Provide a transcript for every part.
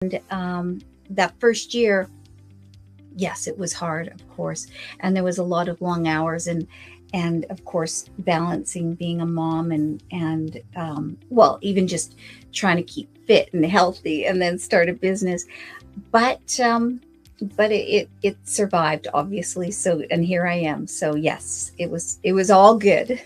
That first year, yes, it was hard, of course. And there was a lot of long hours and of course, balancing being a mom and even just trying to keep fit and healthy and then start a business. But, it survived, obviously. So, and here I am. So yes, it was all good.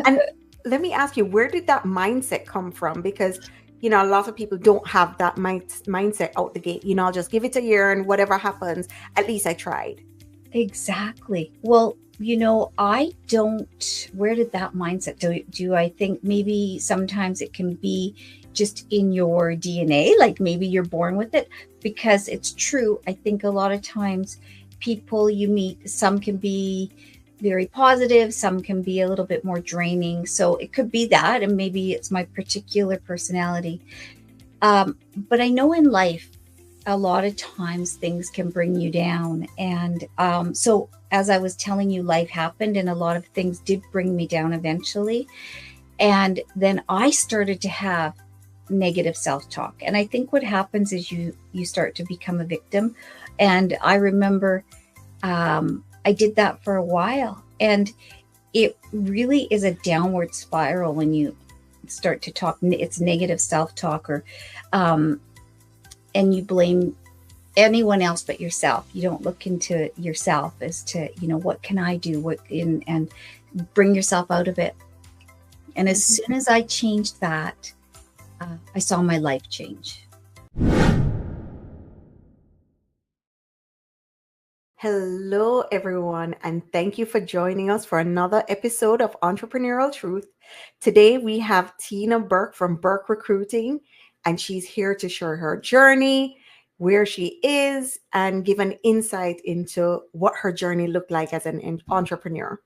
And let me ask you, where did that mindset come from? Because, a lot of people don't have that mindset out the gate. I'll just give it a year and whatever happens, at least I tried. Exactly. Well, I don't, where did that mindset do I think maybe sometimes it can be just in your DNA, like maybe you're born with it, because it's true. I think a lot of times people you meet, some can be very positive, some can be a little bit more draining. So it could be that, and maybe it's my particular personality. But I know in life, a lot of times things can bring you down. And so, as I was telling you, life happened and a lot of things did bring me down eventually. And then I started to have negative self-talk. And I think what happens is you start to become a victim. And I remember I did that for a while. And it really is a downward spiral when you start to talk. It's negative self-talk, or and you blame anyone else but yourself. You don't look into yourself as to, what can I do? And bring yourself out of it. And as soon as I changed that, I saw my life change. Hello, everyone, and thank you for joining us for another episode of Entrepreneurial Truth. Today, we have Tina Burke from Burke Recruiting, and she's here to share her journey, where she is, and give an insight into what her journey looked like as an entrepreneur.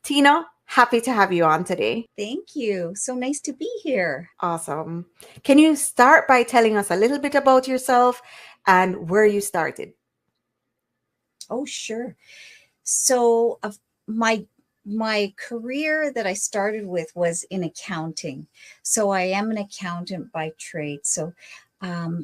Tina, happy to have you on today. Thank you. So nice to be here. Awesome. Can you start by telling us a little bit about yourself and where you started? Oh, sure. So my career that I started with was in accounting. So I am an accountant by trade. So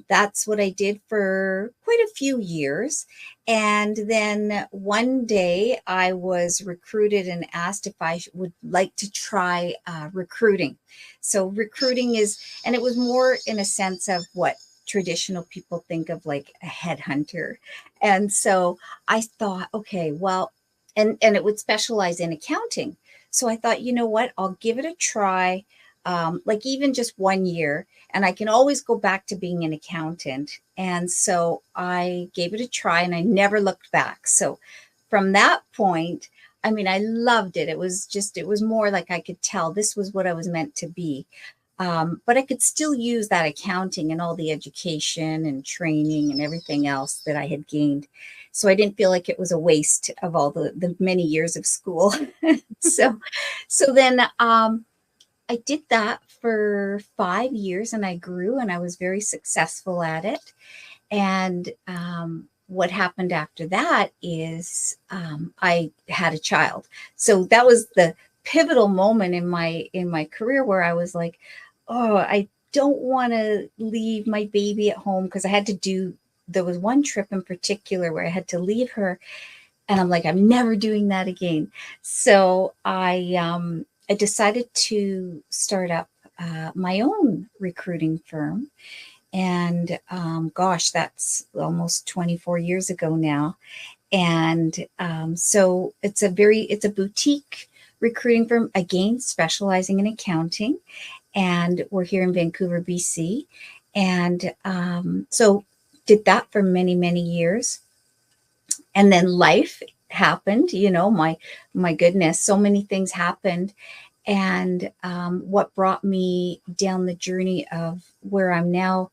that's what I did for quite a few years. And then one day I was recruited and asked if I would like to try recruiting. So recruiting is, and it was more in a sense of what traditional people think of, like a headhunter. And so I thought, okay, well, and it would specialize in accounting. So I thought, you know what, I'll give it a try, like even just 1 year, and I can always go back to being an accountant. And so I gave it a try and I never looked back. So from that point, I mean, I loved it. It was more like I could tell this was what I was meant to be. But I could still use that accounting and all the education and training and everything else that I had gained. So I didn't feel like it was a waste of all the many years of school. so, so then I did that for 5 years and I grew and I was very successful at it. And what happened after that is I had a child. So that was the pivotal moment in my career where I was like, oh, I don't want to leave my baby at home, because there was one trip in particular where I had to leave her, and I'm like, I'm never doing that again. So I decided to start up my own recruiting firm. And gosh, that's almost 24 years ago now. And so it's a boutique recruiting firm, again, specializing in accounting. And we're here in Vancouver, BC. And so did that for many, many years. And then life happened, my goodness, so many things happened. And what brought me down the journey of where I'm now,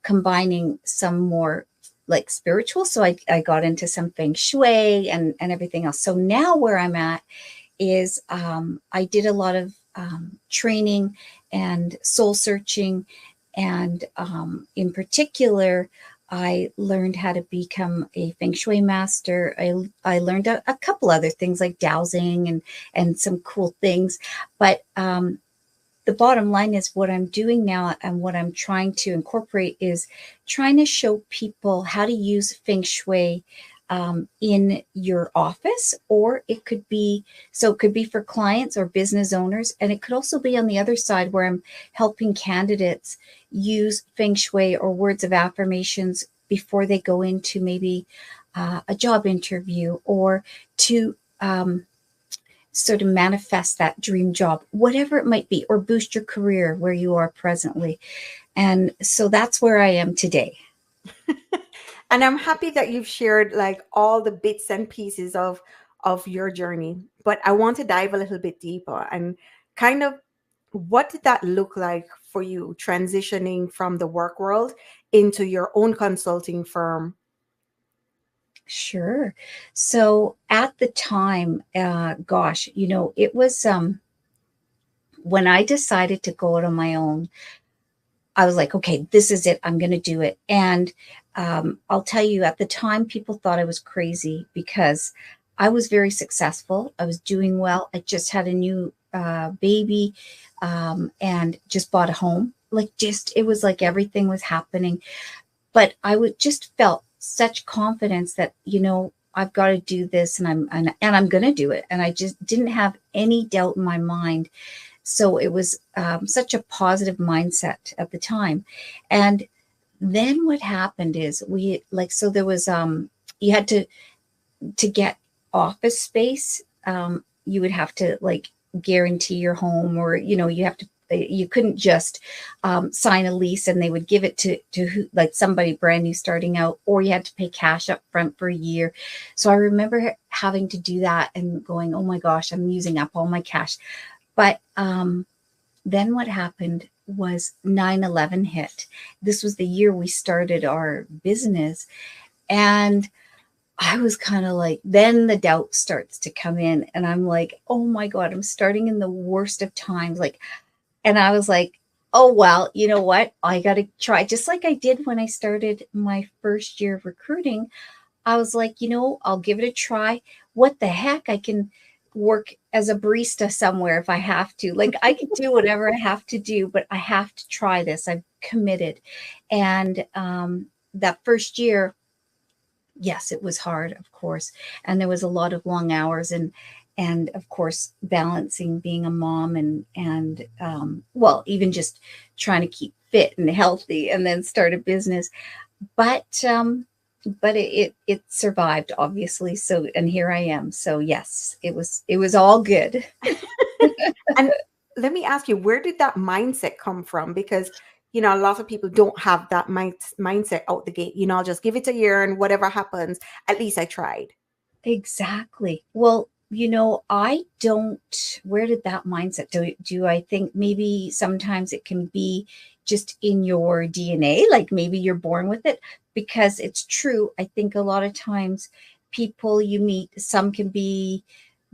combining some more like spiritual. So I got into some Feng Shui and everything else. So now where I'm at is I did a lot of training and soul searching. And in particular, I learned how to become a Feng Shui master. I learned a couple other things like dowsing and some cool things. But the bottom line is what I'm doing now and what I'm trying to incorporate is trying to show people how to use Feng Shui in your office, or it could be, so it could be for clients or business owners. And it could also be on the other side where I'm helping candidates use Feng Shui or words of affirmations before they go into maybe a job interview, or to sort of manifest that dream job, whatever it might be, or boost your career where you are presently. And so that's where I am today. And I'm happy that you've shared like all the bits and pieces of your journey. But I want to dive a little bit deeper and kind of what did that look like for you transitioning from the work world into your own consulting firm? Sure. So at the time, gosh, it was when I decided to go out on my own, I was like, okay, this is it. I'm going to do it. And I'll tell you, at the time, people thought I was crazy because I was very successful. I was doing well. I just had a new baby and just bought a home. Like, just, it was like everything was happening. But I would just felt such confidence that, I've got to do this, and I'm going to do it. And I just didn't have any doubt in my mind. So it was such a positive mindset at the time. And then what happened is so there was, you had to get office space. You would have to like guarantee your home, or, you couldn't just sign a lease and they would give it to like somebody brand new starting out, or you had to pay cash up front for a year. So I remember having to do that and going, oh my gosh, I'm using up all my cash. But then what happened was 9/11 hit. This was the year we started our business. And I was kind of like, then the doubt starts to come in. And I'm like, oh my God, I'm starting in the worst of times. Like, and I was like, oh, well, you know what? I got to try. Just like I did when I started my first year of recruiting. I was like, I'll give it a try. What the heck? I can work as a barista somewhere if I have to. Like, I can do whatever I have to do, but I have to try this. I've committed. And that first year, yes, it was hard, of course. And there was a lot of long hours, and of course, balancing being a mom and well, even just trying to keep fit and healthy and then start a business. But it survived, obviously. So, and here I am. So yes, it was all good. And let me ask you, where did that mindset come from? Because, a lot of people don't have that mindset out the gate. I'll just give it a year and whatever happens, at least I tried. Exactly. Well, I don't, where did that mindset do I think maybe sometimes it can be just in your DNA, like maybe you're born with it, because it's true. I think a lot of times people you meet, some can be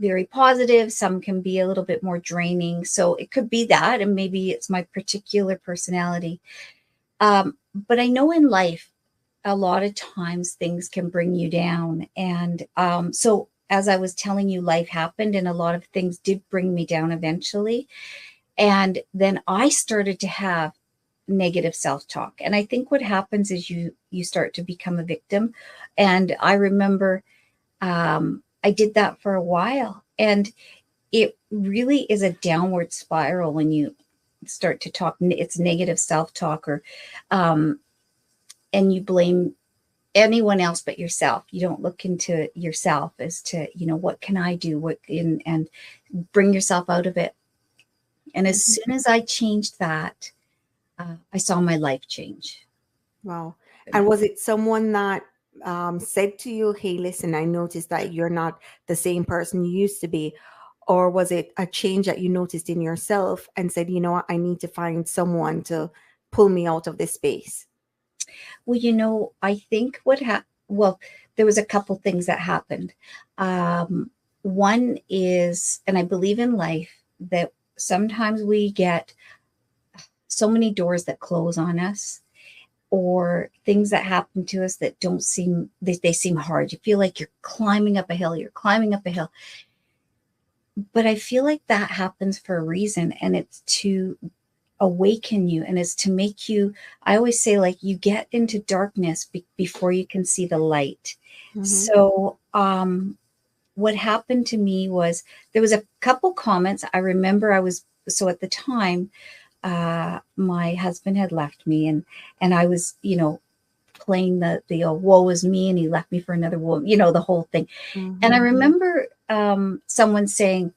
very positive, some can be a little bit more draining. So it could be that, and maybe it's my particular personality. But I know in life, a lot of times things can bring you down. And so as I was telling you, life happened and a lot of things did bring me down eventually. And then I started to have negative self-talk. And I think what happens is you start to become a victim. And I remember I did that for a while. And it really is a downward spiral when you start to talk, it's negative self-talk, or and you blame anyone else but yourself. You don't look into yourself as to, what can I do? And bring yourself out of it. And as soon as I changed that, I saw my life change. Wow. And was it someone that said to you, hey, listen, I noticed that you're not the same person you used to be? Or was it a change that you noticed in yourself and said, you know what, I need to find someone to pull me out of this space? Well, I think well, there was a couple things that happened. One is, and I believe in life, that sometimes we get so many doors that close on us, or things that happen to us that don't seem, they seem hard. You feel like you're climbing up a hill, but I feel like that happens for a reason, and it's to awaken you, and it's to make you, I always say, like, you get into darkness before you can see the light. Mm-hmm. So what happened to me was there was a couple comments. I remember so at the time, my husband had left me, and I was, playing the woe is me, and he left me for another woman, the whole thing. And I Mm-hmm. remember someone saying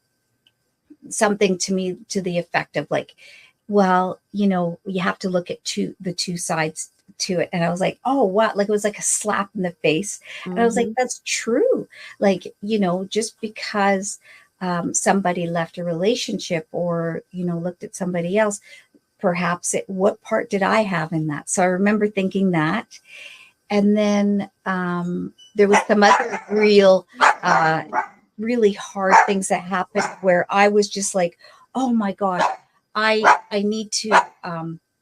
something to me to the effect of, like, well, you have to look at the two sides to it. And I was like, oh, what? Like, it was like a slap in the face. And I was like, Mm-hmm. that's true. Like, just because somebody left a relationship, or, looked at somebody else, perhaps what part did I have in that? So I remember thinking that. And then there was some other really hard things that happened where I was just like, oh my God, I need to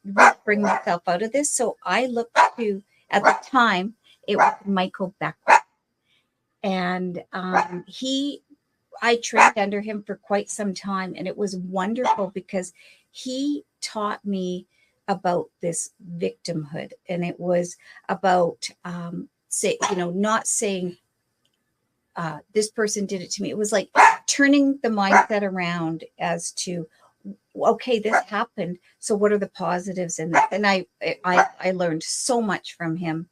really bring myself out of this. So I looked to, at the time, it was Michael Beck. And I trained under him for quite some time, and it was wonderful because he taught me about this victimhood, and it was about not saying this person did it to me. It was like turning the mindset around as to, okay, this happened, so what are the positives in that? And I learned so much from him.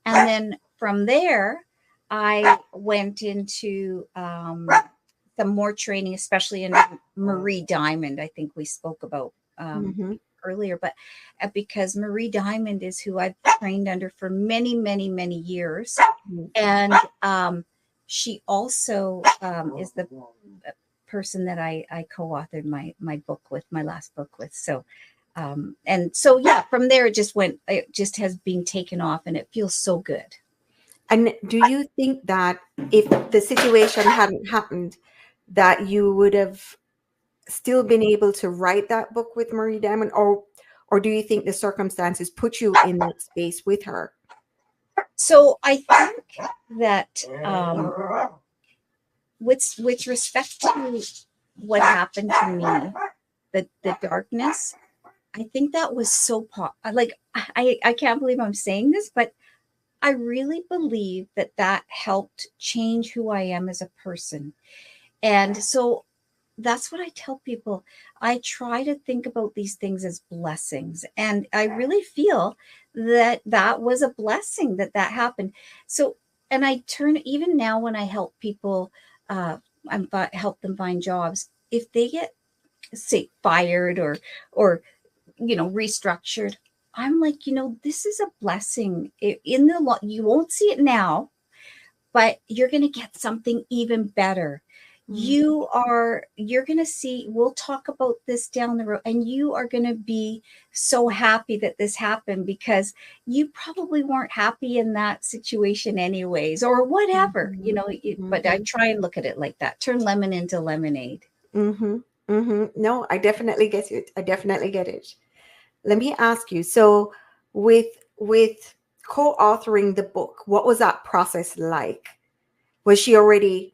And then from there, I went into some more training, especially in Marie Diamond. I think we spoke about Mm-hmm. earlier, but because Marie Diamond is who I've trained under for many, many, many years. And she also is the person that I co-authored my book with, my last book with. So and so, yeah, from there it just has been taken off, and it feels so good. And do you think that if the situation hadn't happened, that you would have still been able to write that book with Marie Diamond, or do you think the circumstances put you in that space with her? So I think that with respect to what happened to me, the darkness, I think that was so like, I can't believe I'm saying this, but I really believe that helped change who I am as a person. And so that's what I tell people. I try to think about these things as blessings. And I really feel that was a blessing that happened. So, and I turn, even now when I help people, help them find jobs, if they get, say, fired, or restructured, I'm like, this is a blessing. In the law, you won't see it now, but you're going to get something even better. Mm-hmm. You're going to see, we'll talk about this down the road, and you are going to be so happy that this happened, because you probably weren't happy in that situation anyways, or whatever, but I Mm-hmm. try and look at it like that. Turn lemon into lemonade. Mm-hmm. Mm-hmm. No, I definitely get it. I definitely get it. Let me ask you. So, with co-authoring the book, what was that process like? Was she already,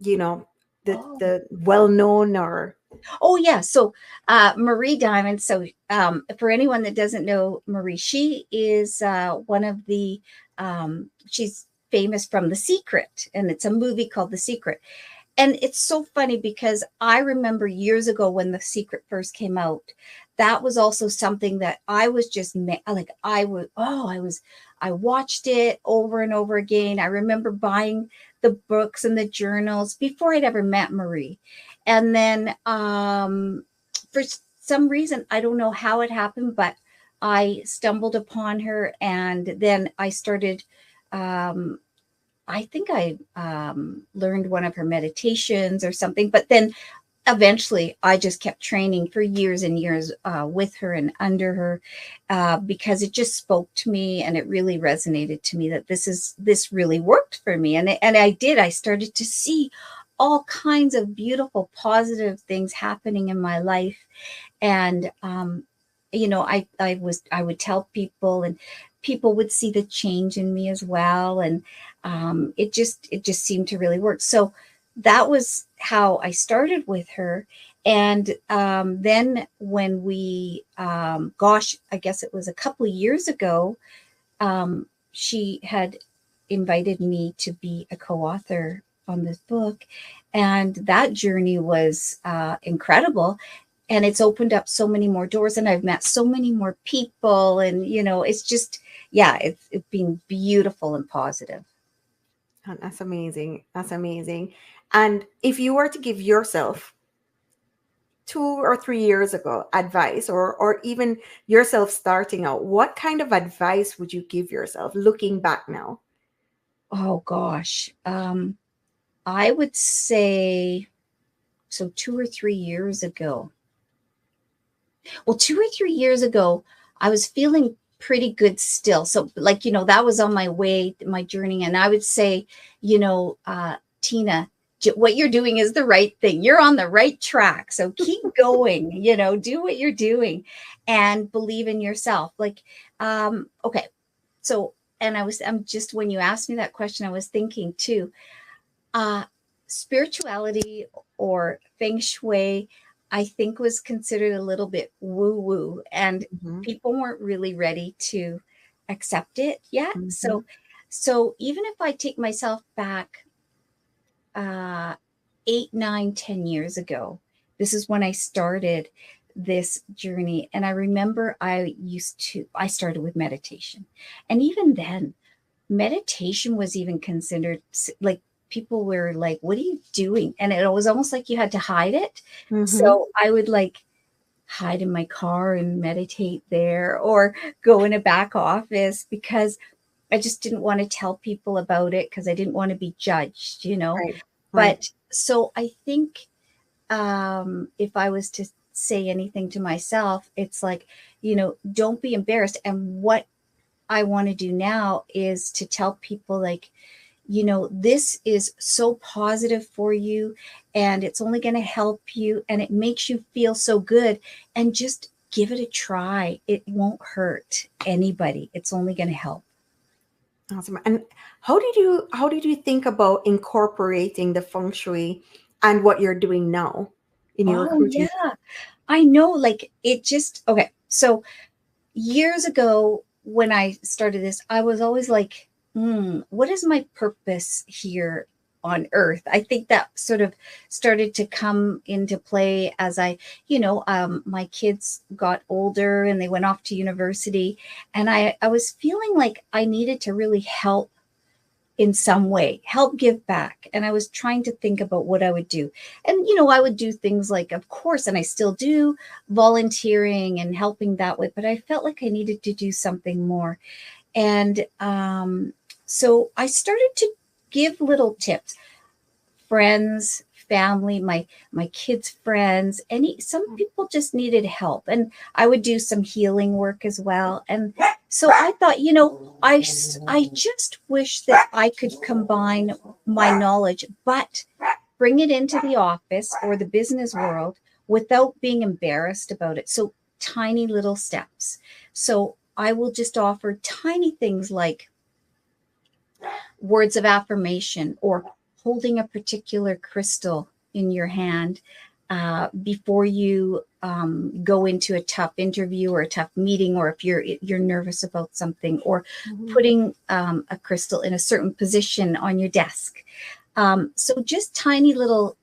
you know, Oh. the well known or? Oh yeah. So Marie Diamond. So for anyone that doesn't know Marie, she is one of the she's famous from The Secret, and it's a movie called The Secret. And it's so funny because I remember years ago when The Secret first came out, that was also something that I was just like, I watched it over and over again. I remember buying the books and the journals before I'd ever met Marie. And then for some reason, I don't know how it happened, but I stumbled upon her, and then I started um, I think I learned one of her meditations or something, but then eventually I just kept training for years and years with her and under her, because it just spoke to me, and it really resonated to me that this really worked for me. And I started to see all kinds of beautiful, positive things happening in my life. And I would tell people, and people would see the change in me as well. And it just seemed to really work. So that was how I started with her. And then when we, gosh, I guess it was a couple of years ago, she had invited me to be a co-author on this book, and that journey was incredible. And it's opened up so many more doors, and I've met so many more people, and it's just, yeah, it's been beautiful and positive. Oh, that's amazing. That's amazing. And if you were to give yourself 2 or 3 years ago advice, or even yourself starting out, what kind of advice would you give yourself looking back now? Oh gosh, I would say, so 2 or 3 years ago. Well, 2 or 3 years ago, I was feeling pretty good still. So, like, that was on my way, my journey. And I would say, Tina, what you're doing is the right thing. You're on the right track. So keep going, do what you're doing and believe in yourself. Like, okay. So, and I'm just, when you asked me that question, I was thinking too, uh, spirituality or Feng Shui, I think, was considered a little bit woo woo, and Hmm. people weren't really ready to accept it yet. Hmm. So even if I take myself back uh, 8, 9, 10 years ago, this is when I started this journey. And I remember I started with meditation. And even then, meditation was even considered like, people were like, what are you doing? And it was almost like you had to hide it. Hmm. So I would like hide in my car and meditate there, or go in a back office, because I just didn't want to tell people about it, because I didn't want to be judged. Right. Right. But so I think, if I was to say anything to myself, it's like, don't be embarrassed. And what I want to do now is to tell people, like, this is so positive for you, and it's only going to help you, and it makes you feel so good. And just give it a try. It won't hurt anybody. It's only going to help. Awesome. And how did you think about incorporating the feng shui and what you're doing now in your Oh, recruiting? yeah. I know. Like, it just, okay. So, years ago, when I started this, I was always like, what is my purpose here on earth? I think that sort of started to come into play as my kids got older and they went off to university. And I was feeling like I needed to really help in some way, help give back. And I was trying to think about what I would do. And, I would do things like, of course, and I still do, volunteering and helping that way. But I felt like I needed to do something more. And so I started to give little tips. Friends, family, my kids' friends, some people just needed help, and I would do some healing work as well. And so I thought, I just wish that I could combine my knowledge, but bring it into the office or the business world without being embarrassed about it. So tiny little steps. So I will just offer tiny things like words of affirmation, or holding a particular crystal in your hand before you go into a tough interview or a tough meeting, or if you're nervous about something, or Mhm. putting a crystal in a certain position on your desk. So just tiny little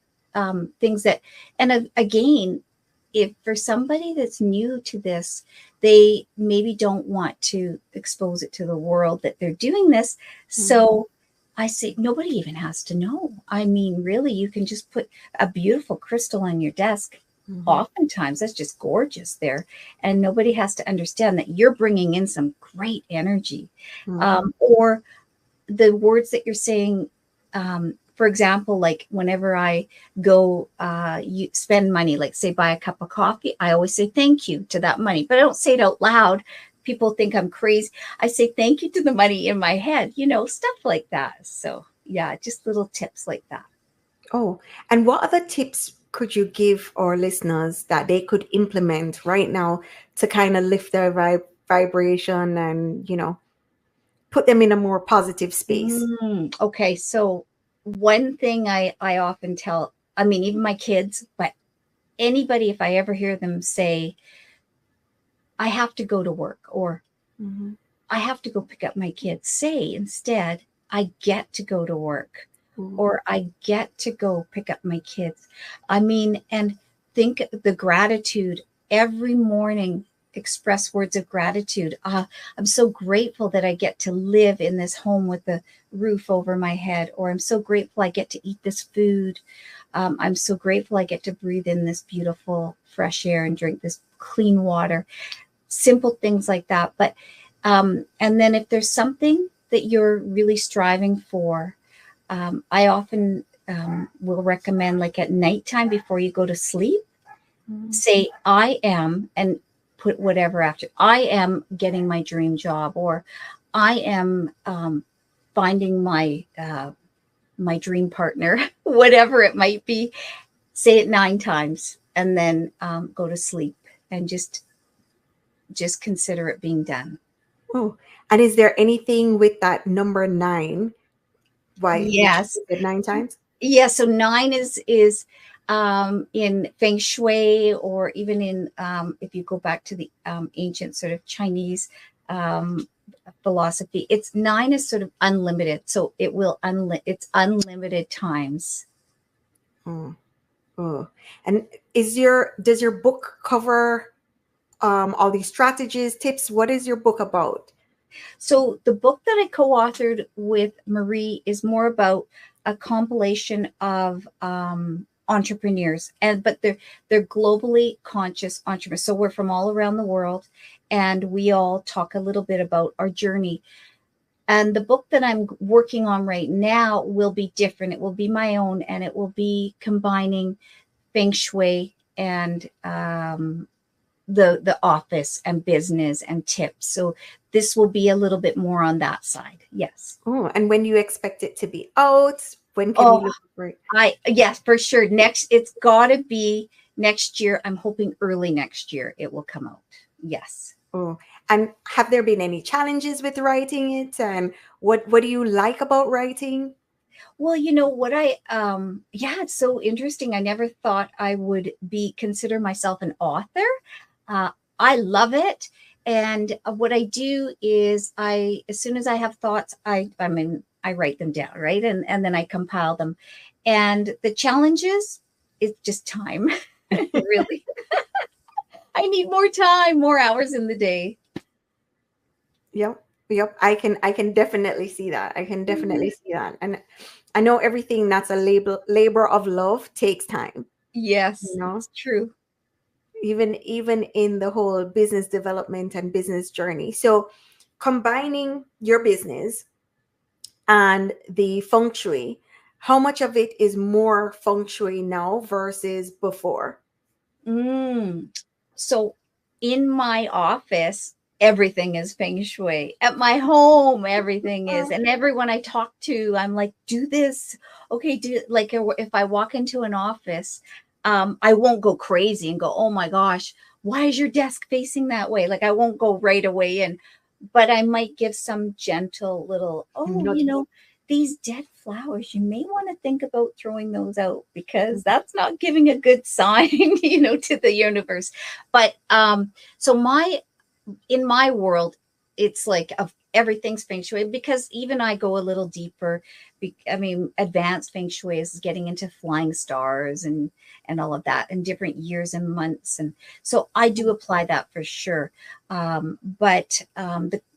things that, and again, if for somebody that's new to this, they maybe don't want to expose it to the world that they're doing this. Mhm. So I say, nobody even has to know. I mean, really, you can just put a beautiful crystal on your desk. Mhm. Oftentimes, that's just gorgeous there. And nobody has to understand that you're bringing in some great energy. Mhm. Or the words that you're saying, for example, like whenever I go you spend money, like say buy a cup of coffee, I always say thank you to that money, but I don't say it out loud. People think I'm crazy. I say thank you to the money in my head, stuff like that. So yeah, just little tips like that. Oh, and what other tips could you give our listeners that they could implement right now to kind of lift their vibration and, put them in a more positive space? Okay, so one thing I often tell I mean, even my kids, but anybody, if I ever hear them say, I have to go to work, or Mm-hmm. I have to go pick up my kids, say instead, I get to go to work, Ooh. or I get to go pick up my kids. I mean, and think the gratitude every morning, express words of gratitude. I'm so grateful that I get to live in this home with a roof over my head, or I'm so grateful I get to eat this food. I'm so grateful I get to breathe in this beautiful fresh air and drink this clean water. Simple things like that. But and then if there's something that you're really striving for, I often will recommend, like at nighttime before you go to sleep, Mm-hmm. say I am, and put whatever after. I am getting my dream job, or I am finding my dream partner, whatever it might be. Say it 9 times, and then go to sleep, and just consider it being done. Oh, and is there anything with that number 9? Why you Yes. chose it 9 times? Yeah, so 9 is in Feng Shui, or even in if you go back to the ancient sort of Chinese um, philosophy, it's 9 is sort of unlimited, so it's unlimited times. Oh, oh. And does your book cover all these strategies, tips? What is your book about? So the book that I co-authored with Marie is more about a compilation of entrepreneurs, but they're globally conscious entrepreneurs. So we're from all around the world, and we all talk a little bit about our journey. And the book that I'm working on right now will be different. It will be my own, and it will be combining Feng Shui and the office and business and tips. So this will be a little bit more on that side. Yes. Oh, and when do you expect it to be out? When can we Oh, look for it? yes, for sure. It's got to be next year. I'm hoping early next year it will come out. Yes. Oh, and have there been any challenges with writing it? And what do you like about writing? Well, you know what yeah, it's so interesting. I never thought I would consider myself an author. Uh, I love it. And what I do is as soon as I have thoughts, I write them down, right? And then I compile them. And the challenges is just time, really. I need more time, more hours in the day. Yep. Yep. I can definitely see that. I can definitely see that. And I know everything that's a labor of love takes time, you Yes, know, it's true. even in the whole business development and business journey. So combining your business and the feng shui, how much of it is more feng shui now versus before? Mm. So in my office, everything is feng shui. At my home, everything is. And everyone I talk to, I'm like, do this. Okay, do like if I walk into an office, I won't go crazy and go, oh my gosh, why is your desk facing that way? Like I won't go right away in, but I might give some gentle little, oh, Nudges. these dead flowers, you may want to think about throwing those out, because that's not giving a good sign, to the universe. But so in my world, it's like of everything's feng shui, because even I go a little deeper. I mean, advanced feng shui is getting into flying stars and all of that, and different years and months, and so I do apply that for sure. But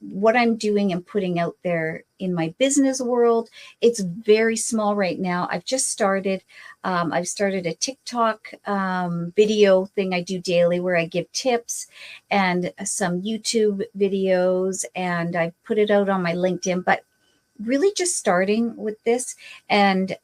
what I'm doing and putting out there in my business world, it's very small right now. I've just started. I've started a TikTok video thing I do daily, where I give tips, and some YouTube videos, and I put it out on my LinkedIn, but really just starting with this. And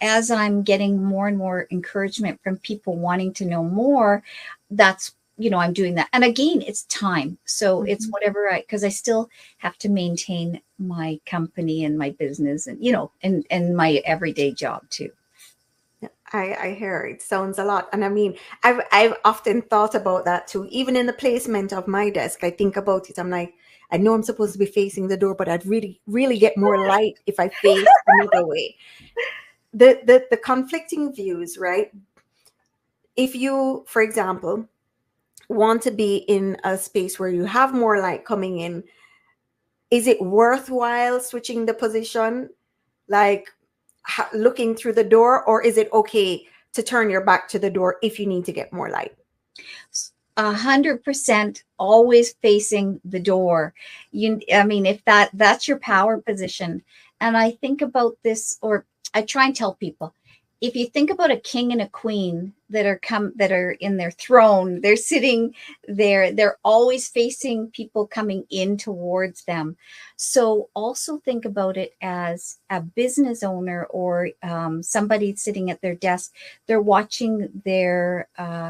as I'm getting more and more encouragement from people wanting to know more, that's, I'm doing that. And again, it's time. So it's whatever because I still have to maintain my company and my business, and, and my everyday job too. I hear it sounds a lot. And I mean, I've often thought about that too. Even in the placement of my desk, I think about it. I'm like, I know I'm supposed to be facing the door, but I'd really, really get more light if I face another way. the conflicting views, right? If you, for example, want to be in a space where you have more light coming in, is it worthwhile switching the position, like looking through the door, or is it okay to turn your back to the door if you need to get more light? 100% always facing the door. I mean, if that's your power position. And I think about this, or I try and tell people, if you think about a king and a queen that are in their throne, they're sitting there, they're always facing people coming in towards them. So also think about it as a business owner or somebody sitting at their desk. They're watching their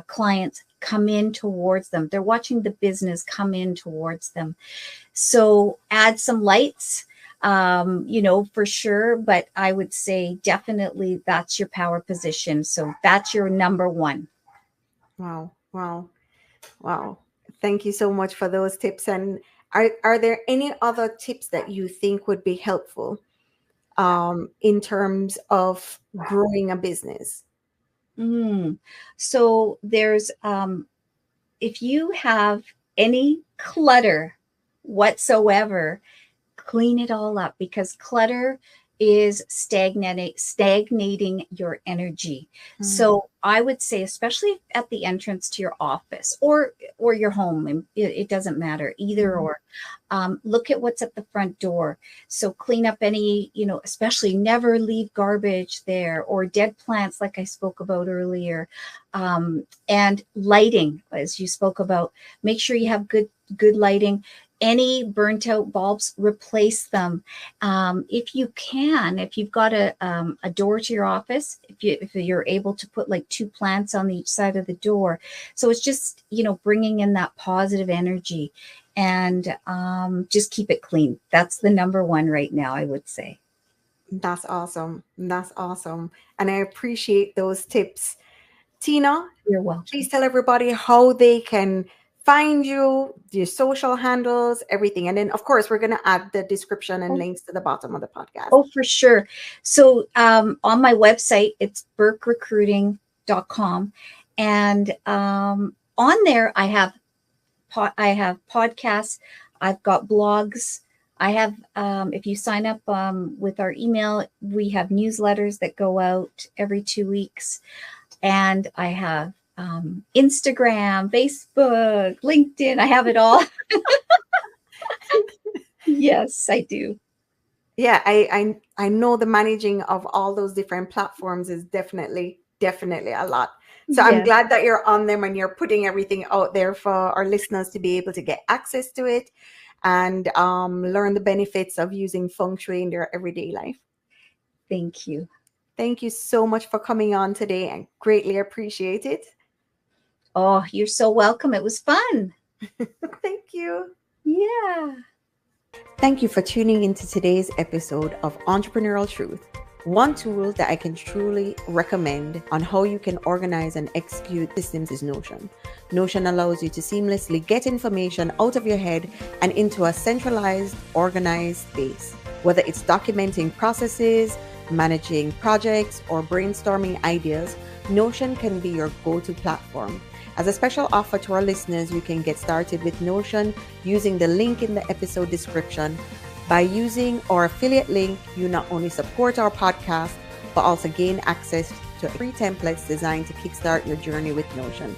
clients come in towards them. They're watching the business come in towards them. So add some lights, for sure. But I would say definitely that's your power position. So that's your number one. Wow. Thank you so much for those tips. And are there any other tips that you think would be helpful in terms of growing a business? So there's, if you have any clutter whatsoever, clean it all up, because clutter is stagnating your energy. So I would say, especially at the entrance to your office or your home, it doesn't matter, either or. Look at what's at the front door. So clean up any, especially never leave garbage there, or dead plants like I spoke about earlier. And lighting, as you spoke about, make sure you have good lighting. Any burnt out bulbs, replace them. If you can, if you've got a door to your office, if you're able to put like 2 plants on each side of the door. So it's just, bringing in that positive energy, and just keep it clean. That's the number one right now, I would say. That's awesome. And I appreciate those tips. Tina, you're welcome. Please tell everybody how they can find you, your social handles, everything. And then, of course, we're going to add the description and links to the bottom of the podcast. Oh, for sure. So on my website, it's burkerecruiting.com. And on there, I have podcasts. I've got blogs. I have, if you sign up with our email, we have newsletters that go out every 2 weeks. And I have Instagram, Facebook, LinkedIn. I have it all. Yes, I do. Yeah, I know the managing of all those different platforms is definitely a lot. So yes. I'm glad that you're on them and you're putting everything out there for our listeners to be able to get access to it and learn the benefits of using Feng Shui in their everyday life. Thank you. Thank you so much for coming on today. I greatly appreciate it. Oh, you're so welcome. It was fun. Thank you. Yeah. Thank you for tuning into today's episode of Entrepreneurial Truth. One tool that I can truly recommend on how you can organize and execute systems is Notion. Notion allows you to seamlessly get information out of your head and into a centralized, organized space. Whether it's documenting processes, managing projects, or brainstorming ideas, Notion can be your go-to platform. As a special offer to our listeners, you can get started with Notion using the link in the episode description. By using our affiliate link, you not only support our podcast, but also gain access to free templates designed to kickstart your journey with Notion.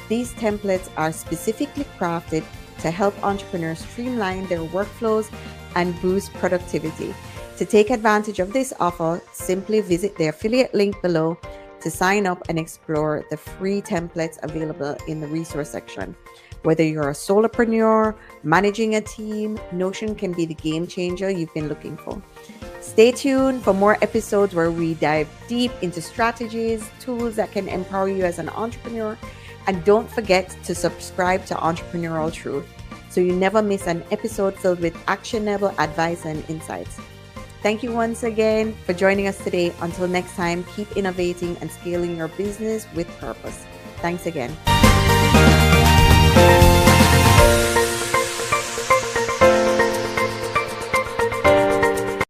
These templates are specifically crafted to help entrepreneurs streamline their workflows and boost productivity. To take advantage of this offer, simply visit the affiliate link below to sign up and explore the free templates available in the resource section. Whether you're a solopreneur, managing a team, Notion can be the game changer you've been looking for. Stay tuned for more episodes where we dive deep into strategies, tools that can empower you as an entrepreneur. And don't forget to subscribe to Entrepreneurial Truth so you never miss an episode filled with actionable advice and insights. Thank you once again for joining us today. Until next time, keep innovating and scaling your business with purpose. Thanks again.